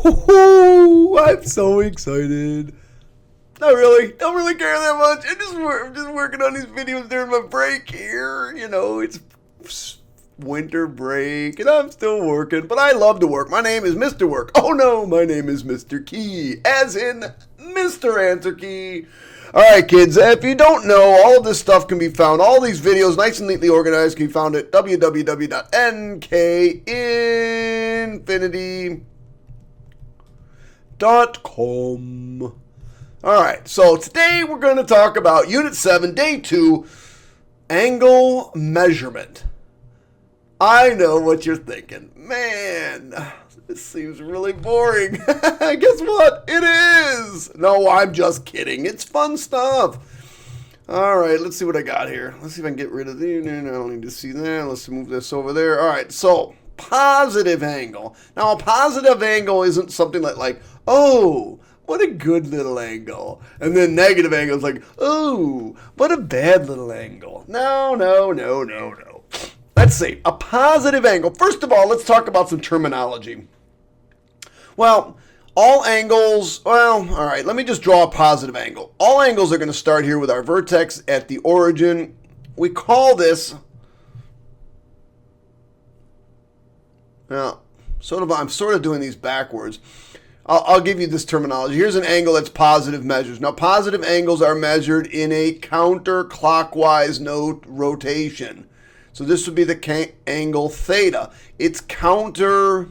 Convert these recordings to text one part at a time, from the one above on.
Oh, I'm so excited. Not really. Don't really care that much. I'm just working on these videos during my break here. You know, it's winter break and I'm still working, but I love to work. My name is Mr. Work. Oh no, my name is Mr. Key, as in Mr. Answer Key. All right, kids, if you don't know, all of this stuff can be found, all these videos, nice and neatly organized, can be found at www.nkinfinity.com. All right, so today we're going to talk about Unit 7, Day 2, Angle Measurement. I know what you're thinking. Man, this seems really boring. Guess what? It is. No, I'm just kidding. It's fun stuff. All right, let's see what I got here. Let's see if I can get rid of the... I don't need to see that. Let's move this over there. All right, so positive angle. Now, a positive angle isn't something like oh, what a good little angle. And then negative angle is like, oh, what a bad little angle. No. Let's see. A positive angle. First of all, let's talk about some terminology. Well, all angles, all right, let me just draw a positive angle. All angles are going to start here with our vertex at the origin. We call this, now, I'm sort of doing these backwards. I'll give you this terminology. Here's an angle that's positive measures. Now, positive angles are measured in a counterclockwise rotation. So this would be the angle theta. It's counterclockwise.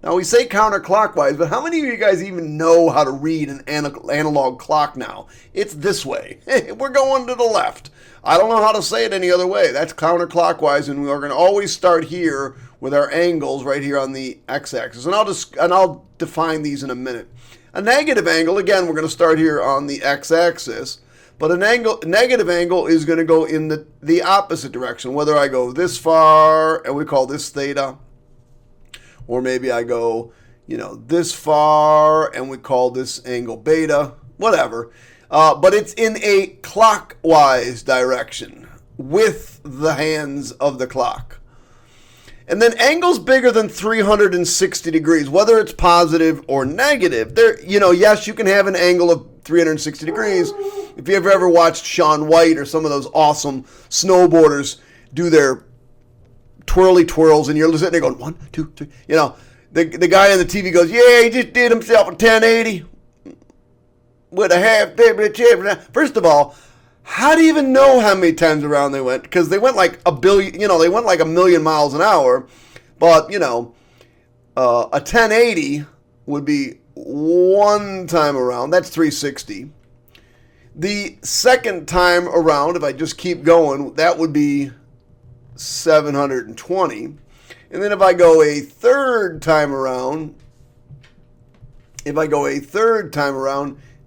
Now, we say counterclockwise, but how many of you guys even know how to read an analog clock now? It's this way. We're going to the left. I don't know how to say it any other way. That's counterclockwise, and we're going to always start here with our angles right here on the x-axis. And I'll define these in a minute. A negative angle, again, we're going to start here on the x-axis. But a negative angle is going to go in the opposite direction. Whether I go this far, and we call this theta, or maybe I go, this far, and we call this angle beta, whatever. But it's in a clockwise direction with the hands of the clock. And then angles bigger than 360 degrees, whether it's positive or negative. Yes, you can have an angle of 360 degrees. If you ever watched Shaun White or some of those awesome snowboarders do their twirly twirls, and you're sitting there going, 1, 2, 3. The guy on the TV goes, yeah, he just did himself a 1080 with a half table. First of all, how do you even know how many times around they went? Because they went like a billion, they went like 1,000,000 miles an hour. But, a 1080 would be one time around. That's 360. The second time around, if I just keep going, that would be 720. And then if I go a third time around,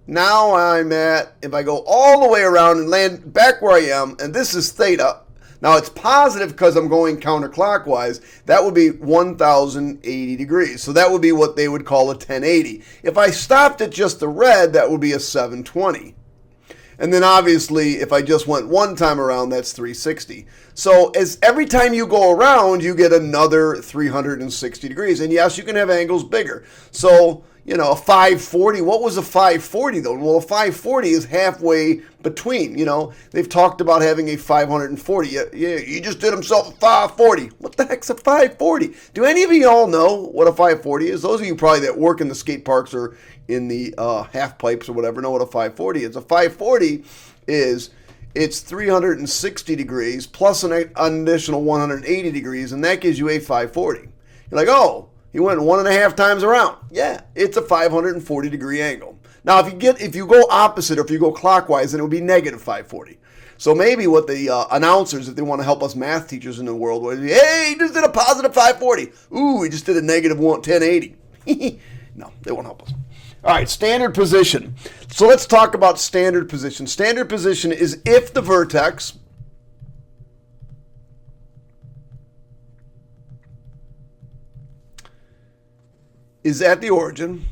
now I'm at, if I go all the way around and land back where I am, and this is theta. Now it's positive because I'm going counterclockwise. That would be 1,080 degrees. So that would be what they would call a 1080. If I stopped at just the red, that would be a 720. And then obviously, if I just went one time around, that's 360. So as every time you go around, you get another 360 degrees. And yes, you can have angles bigger. So, a 540, what was a 540 though? Well, a 540 is halfway between, They've talked about having a 540. Yeah, you just did himself a 540. What the heck's a 540? Do any of you all know what a 540 is? Those of you probably that work in the skate parks or in the half pipes or whatever know what a 540 is. A 540 is, it's 360 degrees plus an additional 180 degrees, and that gives you a 540. You're like, oh, he went 1.5 times around. Yeah, it's a 540 degree angle. Now, if you go opposite or if you go clockwise, then it would be negative 540. So maybe what the announcers, if they want to help us math teachers in the world, would be, hey, he just did a positive 540. Ooh, he just did a negative 1080. No, they won't help us. All right, standard position. So let's talk about standard position. Standard position is if the vertex is at the origin.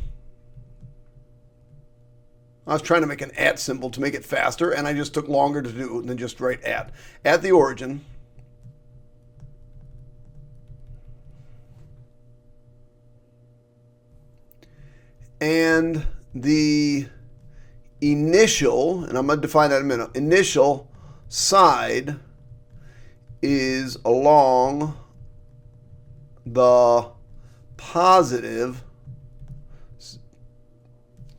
I was trying to make an at symbol to make it faster, and I just took longer to do than just write at. At the origin. and the initial, and I'm going to define that in a minute, initial side is along the positive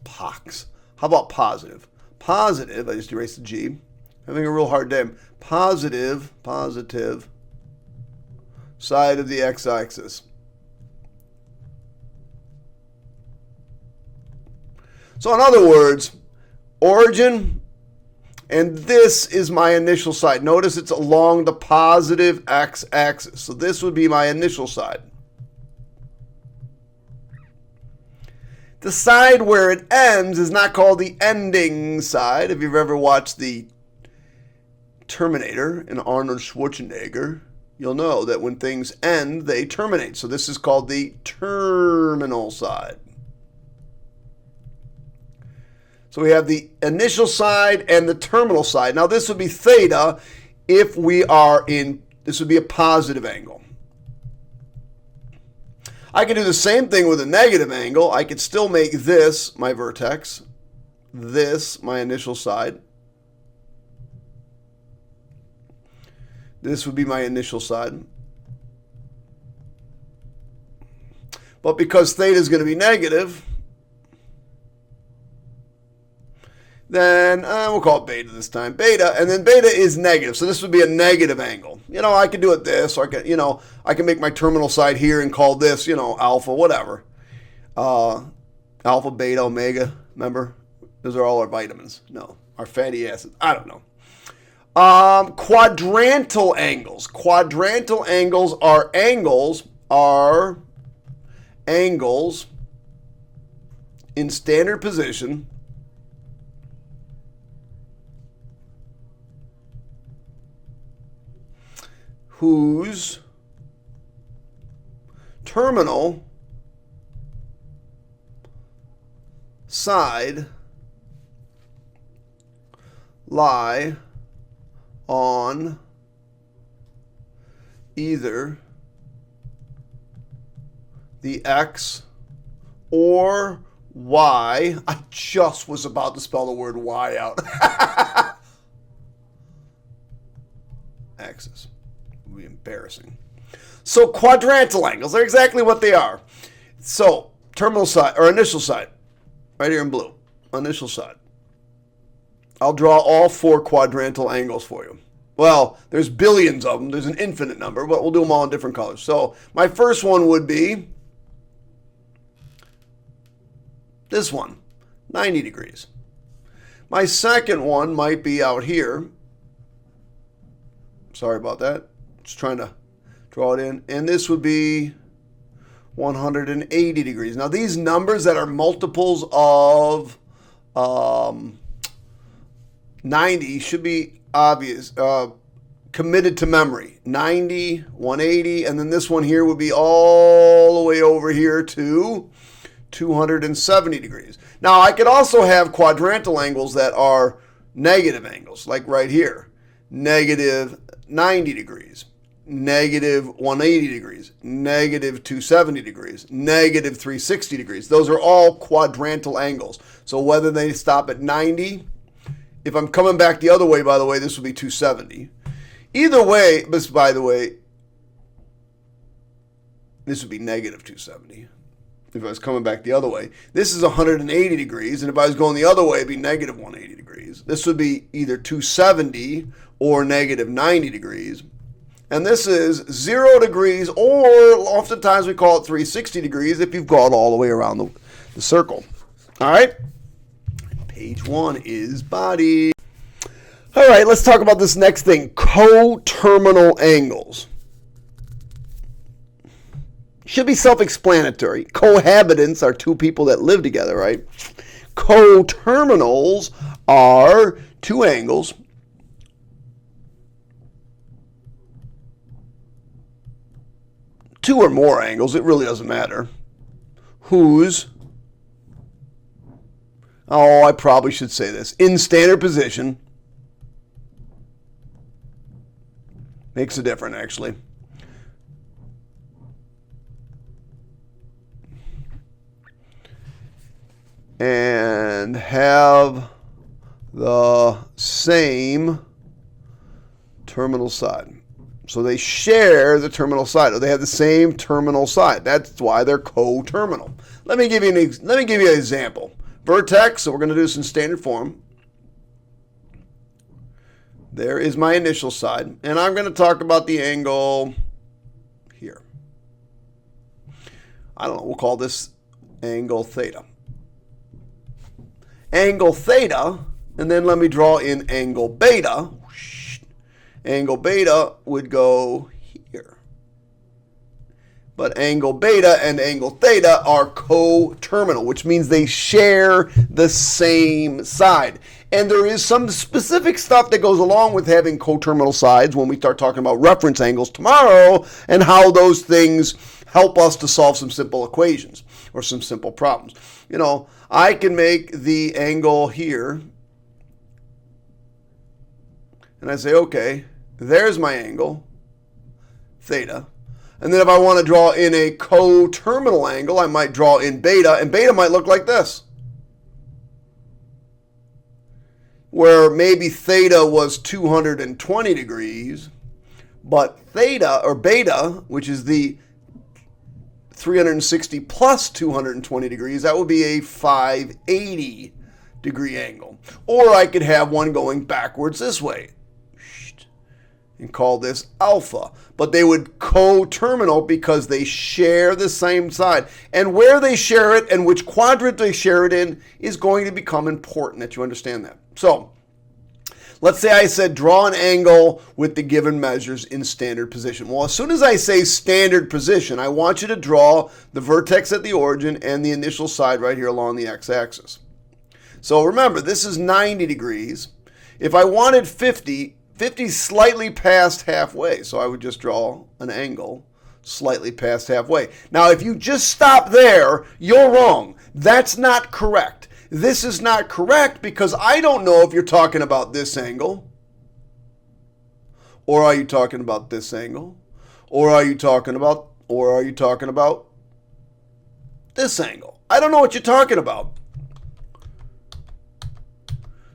pox. How about positive? Positive, I just erased the G. Having a real hard day. Positive side of the x-axis. So in other words, origin, and this is my initial side. Notice it's along the positive x-axis. So this would be my initial side. The side where it ends is not called the ending side. If you've ever watched the Terminator and Arnold Schwarzenegger, you'll know that when things end, they terminate. So this is called the terminal side. So we have the initial side and the terminal side. Now this would be theta if we are in, this would be a positive angle. I can do the same thing with a negative angle. I could still make this my vertex, this my initial side. This would be my initial side. But because theta is going to be negative, then we'll call it beta this time. Beta, and then beta is negative. So this would be a negative angle. You know, I could do it this, or I could, I can make my terminal side here and call this, alpha, whatever. Alpha, beta, omega, remember? Those are all our vitamins. No, our fatty acids. I don't know. Quadrantal angles. Quadrantal angles are angles in standard position whose terminal side lie on either the X or Y. I just was about to spell the word Y out. Axis. It would be embarrassing. So quadrantal angles, they're exactly what they are. So terminal side, or initial side, right here in blue, initial side. I'll draw all 4 quadrantal angles for you. Well, there's billions of them. There's an infinite number, but we'll do them all in different colors. So my first one would be this one, 90 degrees. My second one might be out here. Sorry about that. Just trying to draw it in. And this would be 180 degrees. Now these numbers that are multiples of 90 should be obvious, committed to memory. 90, 180, and then this one here would be all the way over here to 270 degrees. Now I could also have quadrantal angles that are negative angles, like right here. Negative 90 degrees, negative 180 degrees, negative 270 degrees, negative 360 degrees. Those are all quadrantal angles. So whether they stop at 90, if I'm coming back the other way, by the way, this would be 270. Either way, this, by the way, this would be negative 270. If I was coming back the other way. This is 180 degrees, and if I was going the other way, it'd be negative 180 degrees. This would be either 270 or negative 90 degrees. And this is 0 degrees, or oftentimes we call it 360 degrees if you've gone all the way around the circle. All right? Page 1 is body. All right, let's talk about this next thing, coterminal angles. Should be self-explanatory. Cohabitants are 2 people that live together, right? Coterminals are 2 angles two or more angles, it really doesn't matter, whose, I probably should say this, in standard position, makes a difference actually. and have the same terminal side. So they share the terminal side, or they have the same terminal side. That's why they're coterminal. Let me give you an example. Vertex, so we're going to do this in standard form. There is my initial side, and I'm going to talk about the angle here. I don't know, we'll call this angle theta. Angle theta, and then let me draw in angle beta. Angle beta would go here. But angle beta and angle theta are coterminal, which means they share the same side. And there is some specific stuff that goes along with having coterminal sides when we start talking about reference angles tomorrow and how those things help us to solve some simple equations or some simple problems. You know, I can make the angle here, and I say, okay, there's my angle, theta. And then if I want to draw in a coterminal angle, I might draw in beta, and beta might look like this, where maybe theta was 220 degrees, but theta, or beta, which is the 360 plus 220 degrees, that would be a 580 degree angle. Or I could have one going backwards this way and call this alpha. But they would coterminal because they share the same side. And where they share it and which quadrant they share it in is going to become important that you understand that. So let's say I said draw an angle with the given measures in standard position. Well, as soon as I say standard position, I want you to draw the vertex at the origin and the initial side right here along the x-axis. So remember, this is 90 degrees. If I wanted 50, 50 is slightly past halfway, so I would just draw an angle slightly past halfway. Now, if you just stop there, you're wrong. That's not correct. This is not correct because I don't know if you're talking about this angle, or are you talking about this angle, or are you talking about this angle. I don't know what you're talking about.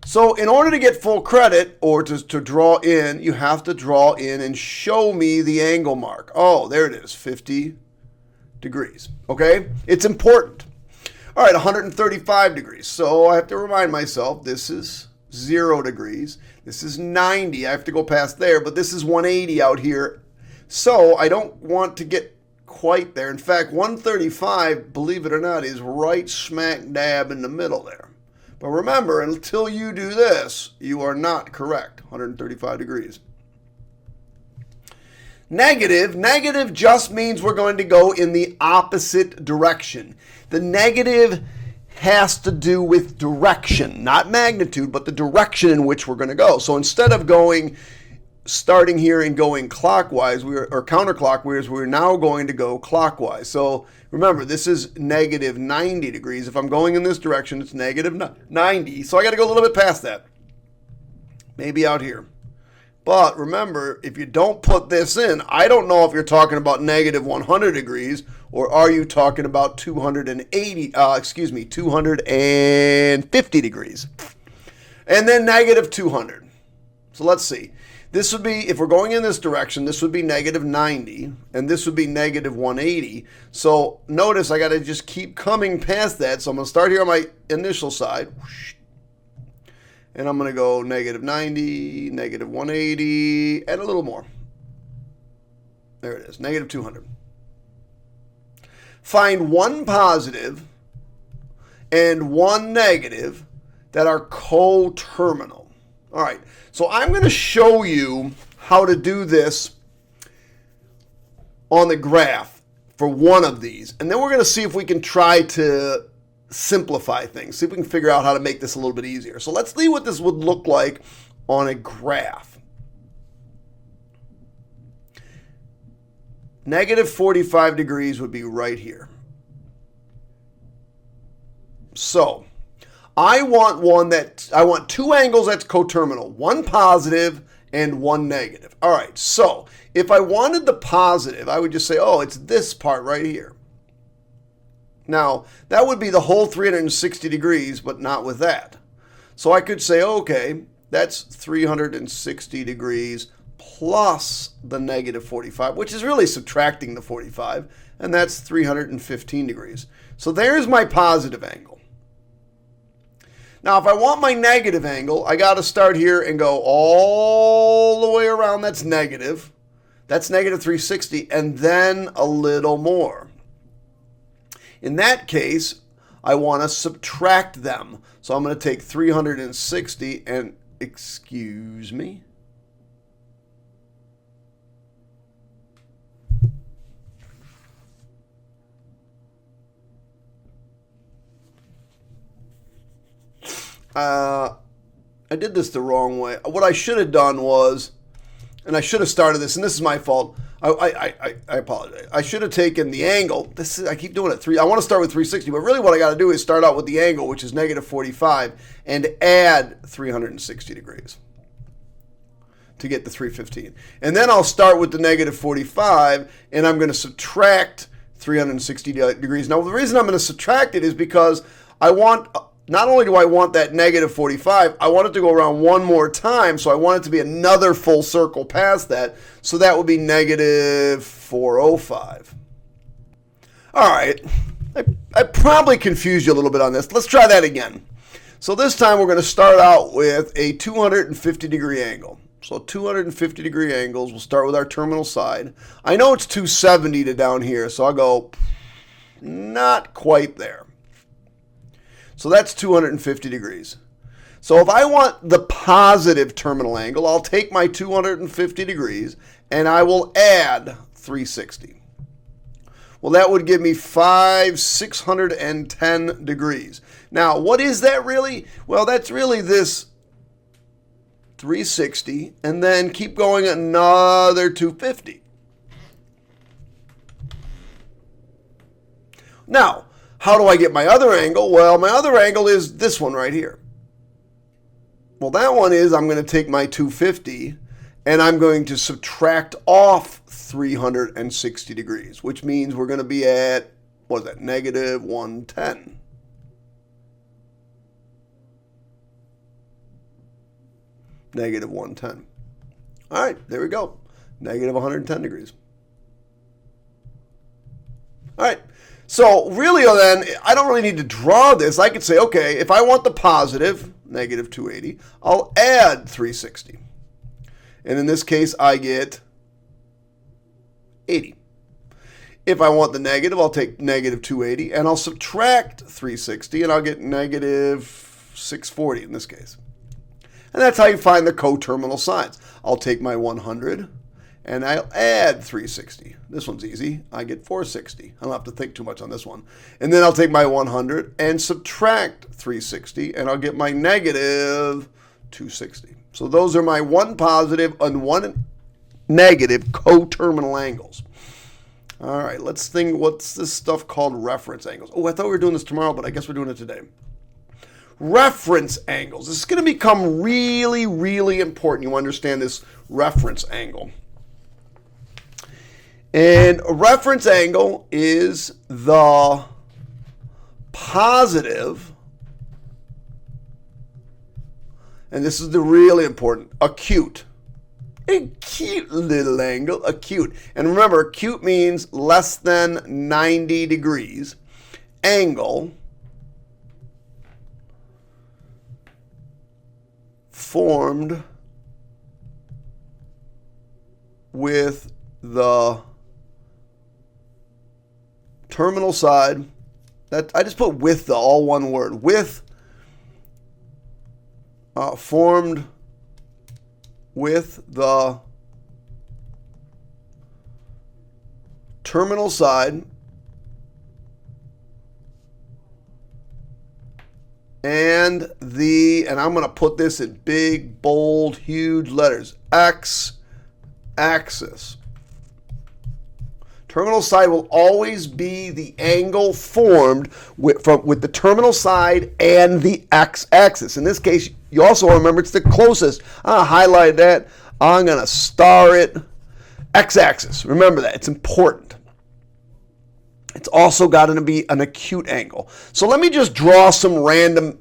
So in order to get full credit or to draw in, you have to draw in and show me the angle mark. Oh, there it is, 50 degrees. Okay? It's important. All right, 135 degrees. So I have to remind myself this is 0 degrees. This is 90. I have to go past there, but this is 180 out here. So I don't want to get quite there. In fact, 135, believe it or not, is right smack dab in the middle there. But remember, until you do this, you are not correct. 135 degrees. Negative just means we're going to go in the opposite direction. The negative has to do with direction, not magnitude, but the direction in which we're going to go. So instead of starting here and going clockwise, or counterclockwise, we're now going to go clockwise. So remember, this is negative 90 degrees. If I'm going in this direction, it's negative 90. So I got to go a little bit past that. Maybe out here. But remember, if you don't put this in, I don't know if you're talking about negative 100 degrees or are you talking about 250 degrees. And then negative 200. So let's see. This would be, if we're going in this direction, this would be negative 90, and this would be negative 180. So notice I got to just keep coming past that. So I'm going to start here on my initial side, and I'm going to go negative 90, negative 180, and a little more. There it is, negative 200. Find one positive and one negative that are coterminal. All right, so I'm going to show you how to do this on the graph for one of these. And then we're going to see if we can try to simplify things, see if we can figure out how to make this a little bit easier. So let's see what this would look like on a graph. Negative 45 degrees would be right here. So I want two angles that's coterminal, one positive and one negative. All right, so if I wanted the positive, I would just say, oh, it's this part right here. Now, that would be the whole 360 degrees, but not with that. So I could say, okay, that's 360 degrees plus the negative 45, which is really subtracting the 45, and that's 315 degrees. So there's my positive angle. Now, if I want my negative angle, I got to start here and go all the way around. That's negative. That's negative 360, and then a little more. In that case, I want to subtract them. So I'm going to take 360 and, excuse me, I did this the wrong way. What I should have done was, and I should have started this, and this is my fault. I apologize. I should have taken the angle. I keep doing it. I want to start with 360, but really what I got to do is start out with the angle, which is negative 45, and add 360 degrees to get the 315. And then I'll start with the negative 45, and I'm going to subtract 360 degrees. Now, the reason I'm going to subtract it is because I want, not only do I want that negative 45, I want it to go around one more time, so I want it to be another full circle past that, so that would be negative 405. All right, I probably confused you a little bit on this. Let's try that again. So this time we're going to start out with a 250 degree angle. So 250 degree angles, we'll start with our terminal side. I know it's 270 to down here, so I'll go not quite there. So that's 250 degrees. So if I want the positive terminal angle, I'll take my 250 degrees and I will add 360. Well, that would give me 610 degrees. Now, what is that really? Well, that's really this 360 and then keep going another 250. Now, how do I get my other angle? Well, my other angle is this one right here. Well, that one is I'm going to take my 250 and I'm going to subtract off 360 degrees, which means we're going to be at, what is that, negative 110. Negative 110. All right, there we go. Negative 110 degrees. All right. So really then, I don't really need to draw this. I could say, okay, if I want the positive, negative 280, I'll add 360. And in this case, I get 80. If I want the negative, I'll take negative 280, and I'll subtract 360, and I'll get negative 640 in this case. And that's how you find the coterminal sides. I'll take my 100, and I'll add 360. This one's easy. I get 460. I don't have to think too much on this one. And then I'll take my 100 and subtract 360, and I'll get my negative 260. So those are my one positive and one negative coterminal angles. All right, let's think, what's this stuff called reference angles? Oh, I thought we were doing this tomorrow, but I guess we're doing it today. Reference angles. This is going to become really, really important. You understand this reference angle. And a reference angle is the positive, and this is the really important, acute. A cute little angle, acute. And remember, acute means less than 90 degrees. Angle formed with the terminal side. That I just put with the, all one word. With formed with the terminal side and I'm going to put this in big, bold, huge letters, x-axis. Terminal side will always be the angle formed with the terminal side and the x-axis. In this case, you also remember it's the closest. I'm going to highlight that. I'm going to star it. X-axis. Remember that. It's important. It's also got to be an acute angle. So let me just draw some random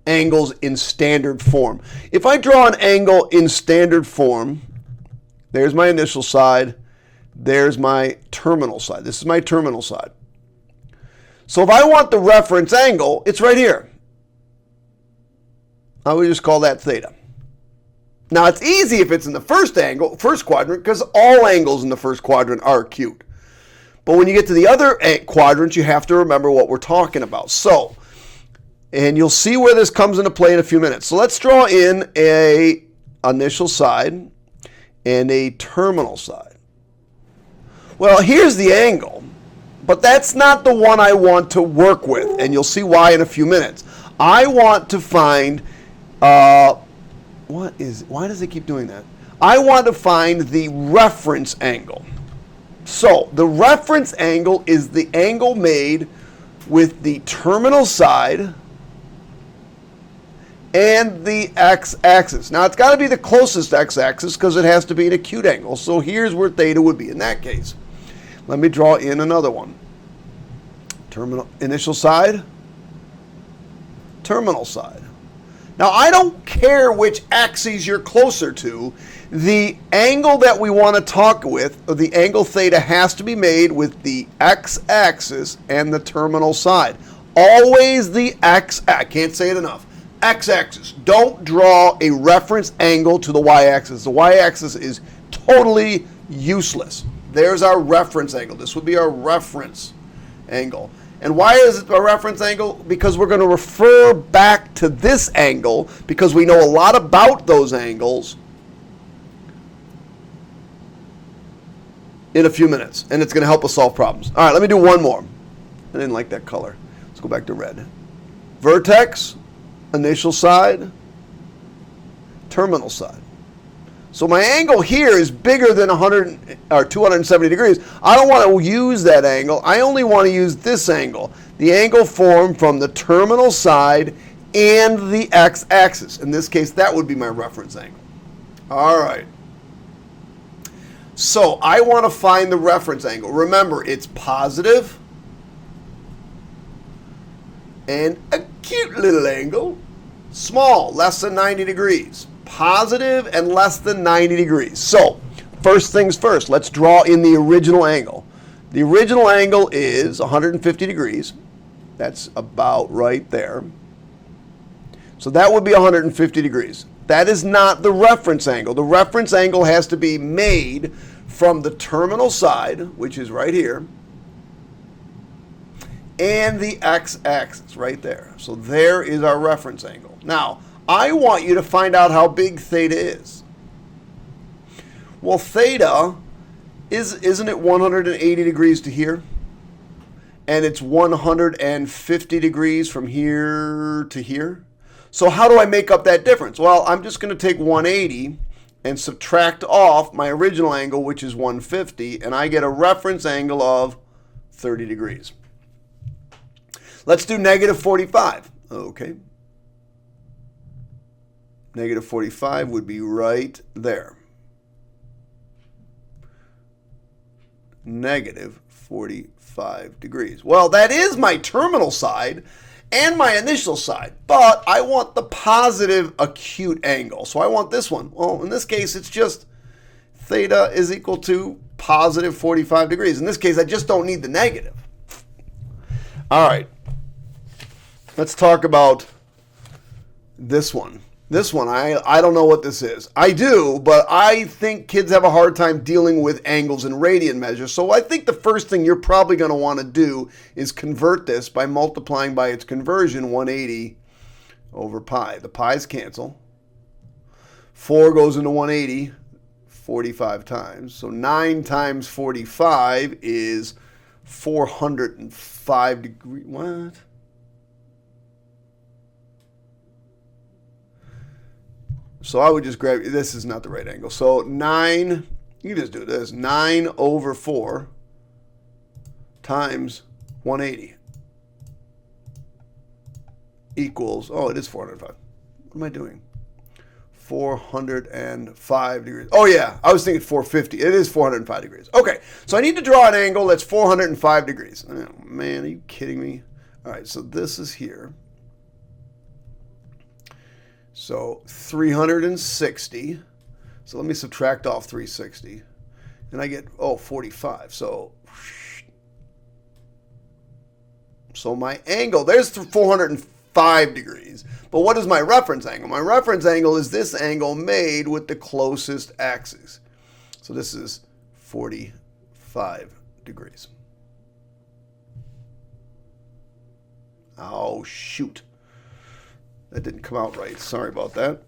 angles in standard form. If I draw an angle in standard form, there's my initial side, there's my terminal side. This is my terminal side. So if I want the reference angle, it's right here. I would just call that theta. Now it's easy if it's in the first quadrant, because all angles in the first quadrant are acute. But when you get to the other quadrants, you have to remember what we're talking about. So, and you'll see where this comes into play in a few minutes. So let's draw in a initial side and a terminal side. Well, here's the angle, but that's not the one I want to work with, and you'll see why in a few minutes. I want to find, why does it keep doing that? I want to find the reference angle. So the reference angle is the angle made with the terminal side and the x-axis. Now it's got to be the closest x-axis because it has to be an acute angle. So here's where theta would be in that case. Let me draw in another one. Initial side, terminal side. Now I don't care which axes you're closer to. The angle that we want to talk with, or the angle theta, has to be made with the x-axis and the terminal side. Always the I can't say it enough. X-axis. Don't draw a reference angle to the y-axis. The y-axis is totally useless. There's our reference angle. This would be our reference angle. And why is it a reference angle? Because we're going to refer back to this angle because we know a lot about those angles in a few minutes. And it's going to help us solve problems. All right, let me do one more. I didn't like that color. Let's go back to red. Vertex, initial side, terminal side. So my angle here is bigger than 270 degrees. I don't want to use that angle. I only want to use this angle, the angle formed from the terminal side and the x-axis. In this case, that would be my reference angle. All right. So I want to find the reference angle. Remember, it's positive and acute little angle, small, less than 90 degrees. Positive and less than 90 degrees. So, first things first, let's draw in the original angle. The original angle is 150 degrees. That's about right there. So that would be 150 degrees. That is not the reference angle. The reference angle has to be made from the terminal side, which is right here, and the x-axis right there. So there is our reference angle. Now, I want you to find out how big theta is. Well, theta isn't it 180 degrees to here? And it's 150 degrees from here to here. So how do I make up that difference? Well, I'm just going to take 180 and subtract off my original angle, which is 150, and I get a reference angle of 30 degrees. Let's do negative 45. Okay. Negative 45 would be right there. Negative 45 degrees. Well, that is my terminal side and my initial side, but I want the positive acute angle. So I want this one. Well, in this case, it's just theta is equal to positive 45 degrees. In this case, I just don't need the negative. All right. Let's talk about this one. This one, I don't know what this is. I do, but I think kids have a hard time dealing with angles and radian measures. So I think the first thing you're probably going to want to do is convert this by multiplying by its conversion, 180 over pi. The pi's cancel. 4 goes into 180 45 times. So 9 times 45 is 405 degrees. What? So I would just grab, this is not the right angle. So 9, you can just do this, 9 over 4 times 180 equals, oh, it is 405. What am I doing? 405 degrees. Oh yeah, I was thinking 450. It is 405 degrees. Okay, so I need to draw an angle that's 405 degrees. Oh, man, are you kidding me? All right, so this is here. So 360. So let me subtract off 360. And I get, 45. So my angle, there's 405 degrees. But what is my reference angle? My reference angle is this angle made with the closest axis. So this is 45 degrees. Oh, shoot. That didn't come out right. Sorry about that.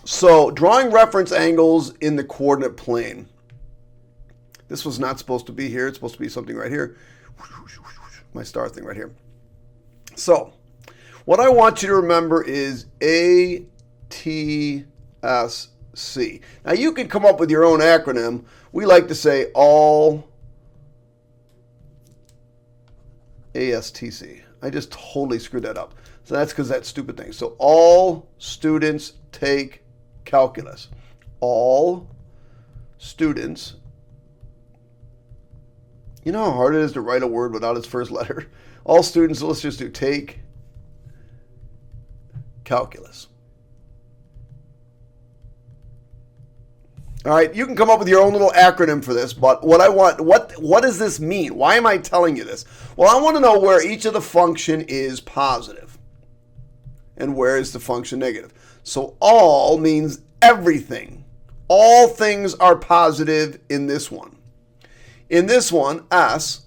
So drawing reference angles in the coordinate plane. This was not supposed to be here. It's supposed to be something right here. My star thing right here. So what I want you to remember is ATSC. Now you can come up with your own acronym. We like to say all ASTC. I just totally screwed that up. So that's because that stupid thing. So all students take calculus. All students. You know how hard it is to write a word without its first letter? All students, let's just do take calculus. All right, you can come up with your own little acronym for this, but what does this mean? Why am I telling you this? Well, I want to know where each of the function is positive and where is the function negative. So all means everything. All things are positive in this one. In this one, S,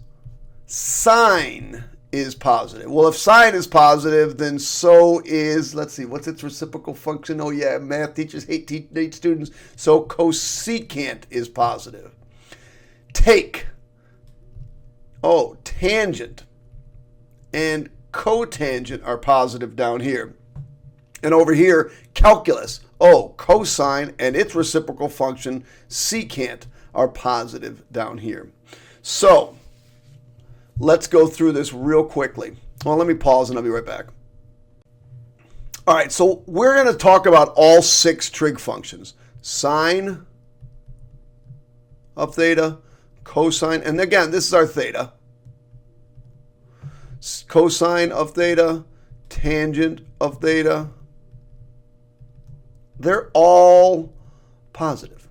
sine is positive. Well, if sine is positive, then so is, let's see, what's its reciprocal function? Oh yeah, math teachers hate students. So cosecant is positive. Take, tangent and cotangent are positive down here. And over here, calculus, cosine and its reciprocal function, secant, are positive down here. So let's go through this real quickly. Well, let me pause and I'll be right back. All right, so we're going to talk about all 6 trig functions. Sine of theta, cosine, and again, this is our theta. Cosine of theta, tangent of theta. They're all positive.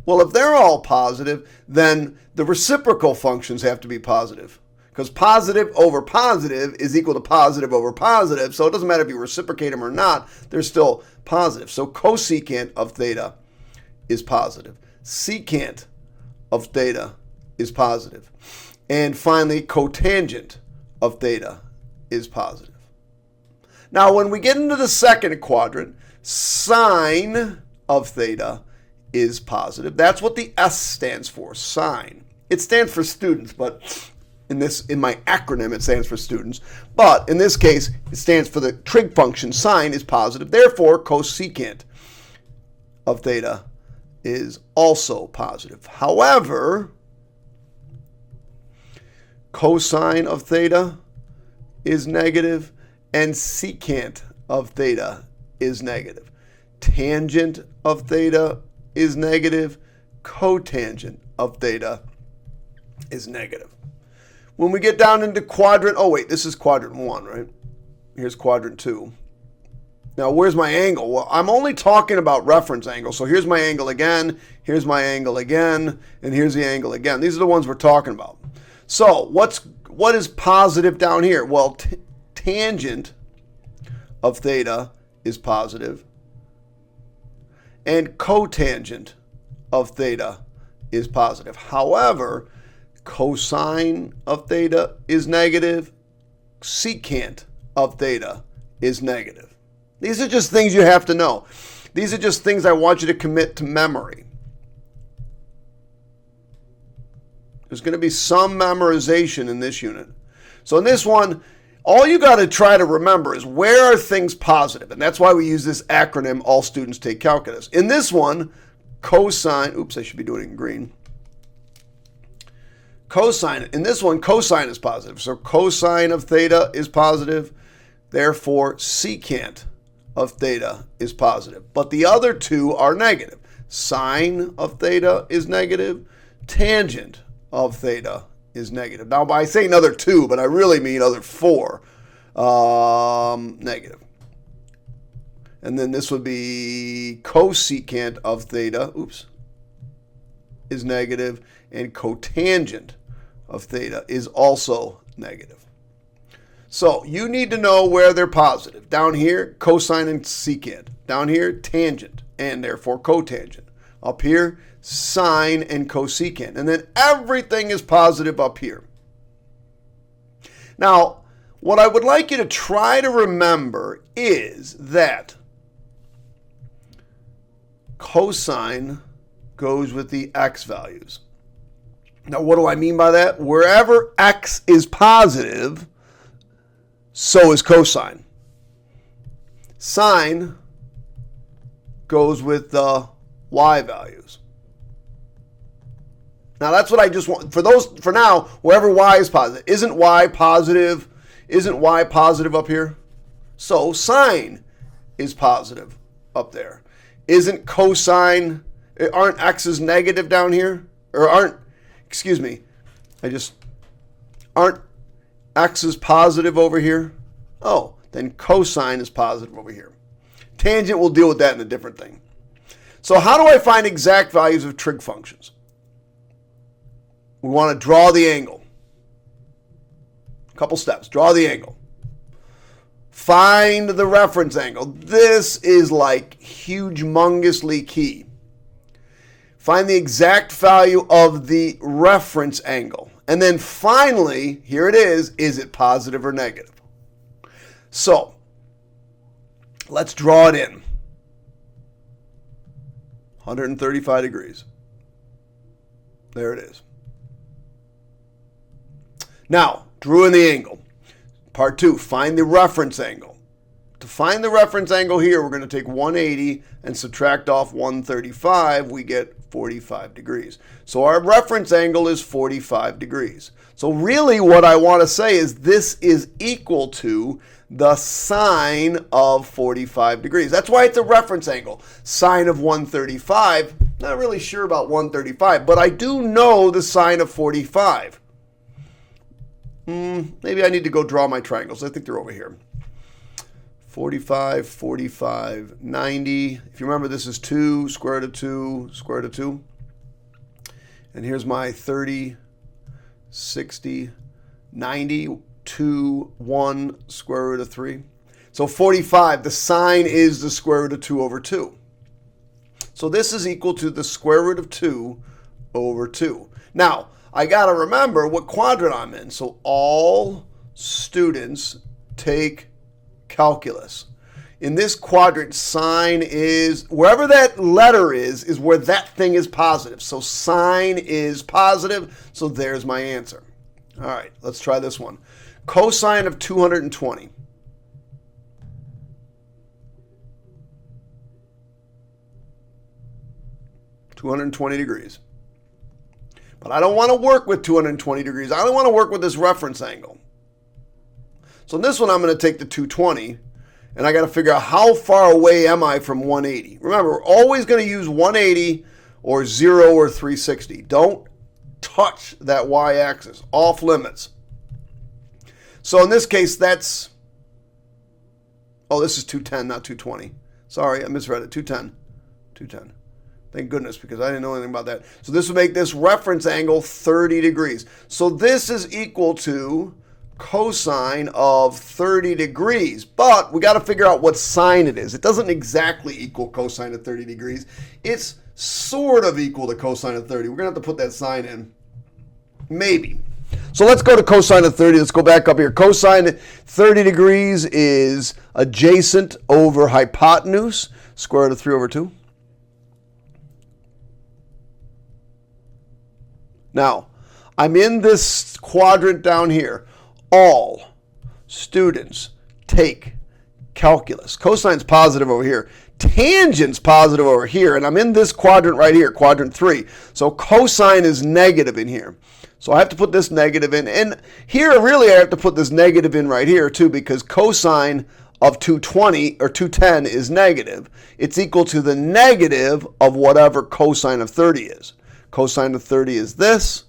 Well, if they're all positive, then the reciprocal functions have to be positive. Because positive over positive is equal to positive over positive. So it doesn't matter if you reciprocate them or not, they're still positive. So cosecant of theta is positive. Secant of theta is positive. And finally, cotangent of theta is positive. Now, when we get into the second quadrant, sine of theta is positive. That's what the S stands for, sine. It stands for students, but in my acronym, it stands for students. But in this case, it stands for the trig function. Sine is positive. Therefore, cosecant of theta is also positive. However, cosine of theta is negative and secant of theta is negative. Tangent of theta is negative. Cotangent of theta is negative. When we get down into quadrant, this is quadrant 1, right? Here's quadrant 2. Now, where's my angle? Well, I'm only talking about reference angle. So here's my angle again, here's my angle again, and here's the angle again. These are the ones we're talking about. So what is positive down here? Well, tangent of theta is positive, and cotangent of theta is positive. However, cosine of theta is negative, secant of theta is negative. These are just things you have to know. These are just things I want you to commit to memory. There's going to be some memorization in this unit. So in this one, all you got to try to remember is where are things positive? And that's why we use this acronym, all students take calculus. In this one, cosine, I should be doing it in green. Cosine, in this one, cosine is positive. So cosine of theta is positive. Therefore, secant of theta is positive, but the other two are negative. Sine of theta is negative. Tangent of theta is negative. Now, I say another two, but I really mean other four negative. And then this would be cosecant of theta, is negative, and cotangent of theta is also negative. So you need to know where they're positive. Down here, cosine and secant. Down here, tangent, and therefore cotangent. Up here, sine and cosecant. And then everything is positive up here. Now, what I would like you to try to remember is that cosine goes with the x values. Now, what do I mean by that? Wherever x is positive, so is cosine. Sine goes with the y values. Now, that's what I just want. For now, wherever y is positive. Isn't y positive? Isn't y positive up here? So sine is positive up there. Isn't cosine, aren't x's negative down here? Or aren't x's positive over here? Oh, then cosine is positive over here. Tangent, we'll deal with that in a different thing. So how do I find exact values of trig functions? We want to draw the angle. A couple steps. Draw the angle. Find the reference angle. This is like humongously key. Find the exact value of the reference angle. And then finally, here it is it positive or negative? So, let's draw it in. 135 degrees. There it is. Now, drew in the angle. Part 2, find the reference angle. To find the reference angle here, we're going to take 180 and subtract off 135. We get 45 degrees. So our reference angle is 45 degrees. So really what I want to say is this is equal to the sine of 45 degrees. That's why it's a reference angle. Sine of 135, not really sure about 135, but I do know the sine of 45. Maybe I need to go draw my triangles. I think they're over here. 45, 45, 90. If you remember, this is 2, square root of 2, square root of 2. And here's my 30, 60, 90, 2, 1, square root of 3. So 45, the sine is the square root of 2 over 2. So this is equal to the square root of 2 over 2. Now, I got to remember what quadrant I'm in. So all students take calculus. In this quadrant, sine is, wherever that letter is where that thing is positive. So sine is positive, so there's my answer. All right, let's try this one. Cosine of 220. $220 degrees. But I don't want to work with 220 degrees. I only want to work with this reference angle. So in this one, I'm going to take the 220, and I got to figure out how far away am I from 180. Remember, we're always going to use 180 or 0 or 360. Don't touch that y-axis. Off limits. So in this case, that's, oh, this is 210, not 220. Sorry, I misread it. 210. 210. Thank goodness, because I didn't know anything about that. So this would make this reference angle 30 degrees. So this is equal to cosine of 30 degrees. But we got to figure out what sine it is. It doesn't exactly equal cosine of 30 degrees. It's sort of equal to cosine of 30. We're going to have to put that sign in. Maybe. So let's go to cosine of 30. Let's go back up here. Cosine 30 degrees is adjacent over hypotenuse, square root of 3 over 2. Now, I'm in this quadrant down here. All students take calculus. Cosine's positive over here. Tangent's positive over here. And I'm in this quadrant right here, quadrant 3. So cosine is negative in here. So I have to put this negative in. And here, really, I have to put this negative in right here, too, because cosine of 220 or 210 is negative, it's equal to the negative of whatever cosine of 30 is. Cosine of 30 is this,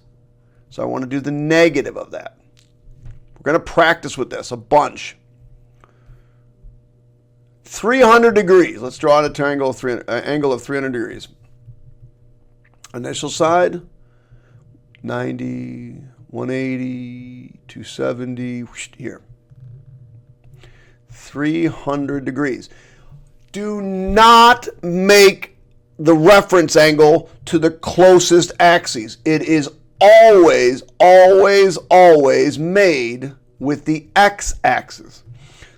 so I want to do the negative of that. We're going to practice with this a bunch. 300 degrees. Let's draw a triangle angle of 300 degrees. Initial side, 90, 180, 270, here. 300 degrees. Do not make the reference angle to the closest axis. It is always, always, always made with the x-axis.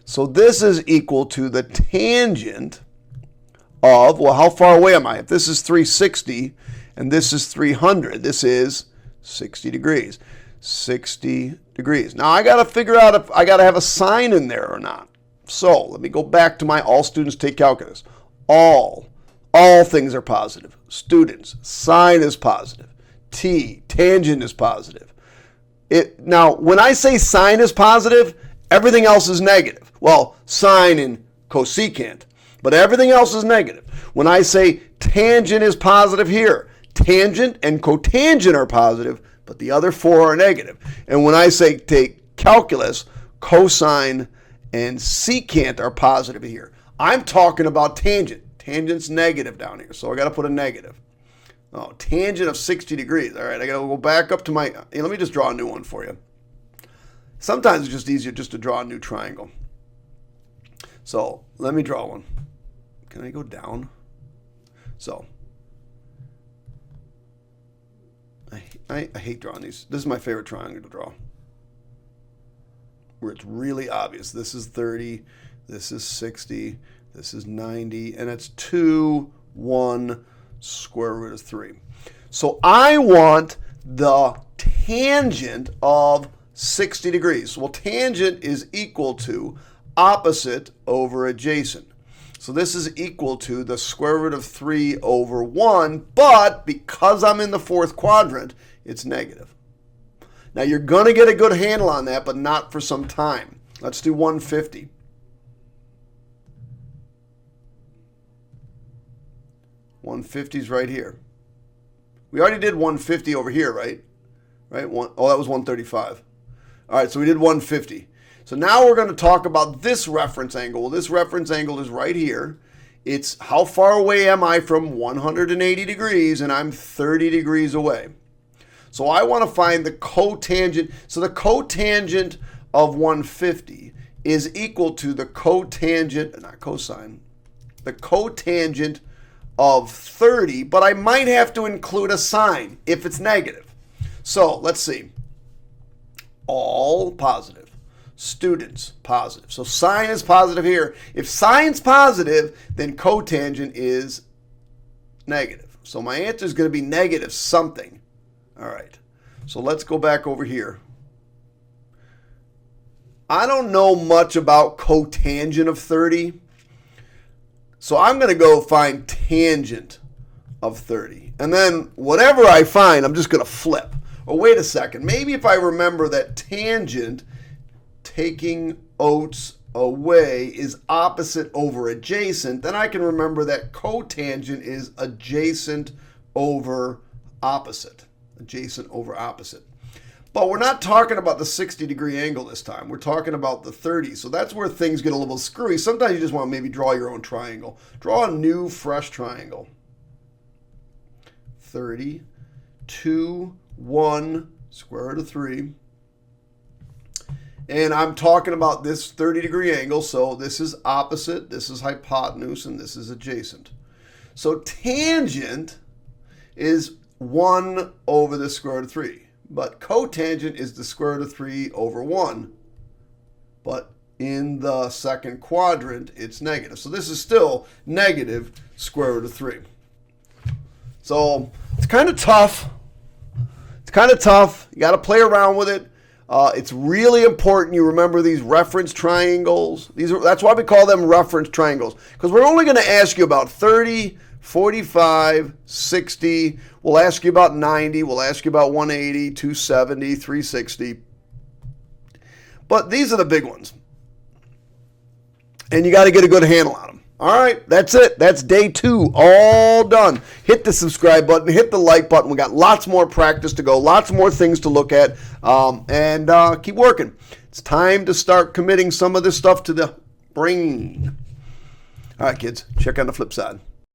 So this is equal to the tangent of, well, how far away am I? If this is 360 and this is 300, this is 60 degrees. 60 degrees. Now I got to figure out if I got to have a sign in there or not. So let me go back to my all students take calculus. All things are positive. Students, sine is positive. Tangent is positive. Now, when I say sine is positive, everything else is negative. Well, sine and cosecant, but everything else is negative. When I say tangent is positive here, tangent and cotangent are positive, but the other four are negative. And when I say take calculus, cosine and secant are positive here. I'm talking about tangent. Tangent's negative down here, so I got to put a negative. Oh, tangent of 60 degrees. All right, I got to go back up to my, let me just draw a new one for you. Sometimes it's just easier just to draw a new triangle. So let me draw one. Can I go down? So I hate drawing these. This is my favorite triangle to draw, where it's really obvious. This is 30, this is 60, this is 90, and it's 2, 1, square root of 3. So I want the tangent of 60 degrees. Well, tangent is equal to opposite over adjacent. So this is equal to the square root of 3 over 1, but because I'm in the fourth quadrant, it's negative. Now you're going to get a good handle on that, but not for some time. Let's do 150. is right here. We already did 150 over here, right? Right? Oh, that was 135. All right, so we did 150. So now we're going to talk about this reference angle. Well, this reference angle is right here. It's how far away am I from 180 degrees, and I'm 30 degrees away. So I want to find the cotangent. So the cotangent of 150 is equal to the cotangent, not cosine, the cotangent of 30, but I might have to include a sign if it's negative. So let's see. All positive. Students, positive. So sine is positive here. If sine's positive, then cotangent is negative. So my answer is going to be negative something. All right. So let's go back over here. I don't know much about cotangent of 30. So I'm going to go find tangent of 30. And then whatever I find, I'm just going to flip. Oh, wait a second. Maybe if I remember that tangent taking oats away is opposite over adjacent, then I can remember that cotangent is adjacent over opposite. Adjacent over opposite. But we're not talking about the 60-degree angle this time. We're talking about the 30. So that's where things get a little screwy. Sometimes you just want to maybe draw your own triangle. Draw a new, fresh triangle. 30, 2, 1, square root of 3. And I'm talking about this 30-degree angle. So this is opposite, this is hypotenuse, and this is adjacent. So tangent is 1 over the square root of 3. But cotangent is the square root of 3 over 1. But in the second quadrant, it's negative. So this is still negative square root of 3. So it's kind of tough. It's kind of tough. You got to play around with it. It's really important you remember these reference triangles. That's why we call them reference triangles, because we're only going to ask you about 30, 45, 60. We'll ask you about 90. We'll ask you about 180, 270, 360. But these are the big ones. and you got to get a good handle on them. All right, that's it. That's day 2, all done. Hit the subscribe button, hit the like button. We got lots more practice to go, lots more things to look at, and keep working. It's time to start committing some of this stuff to the brain. All right, kids, check on the flip side.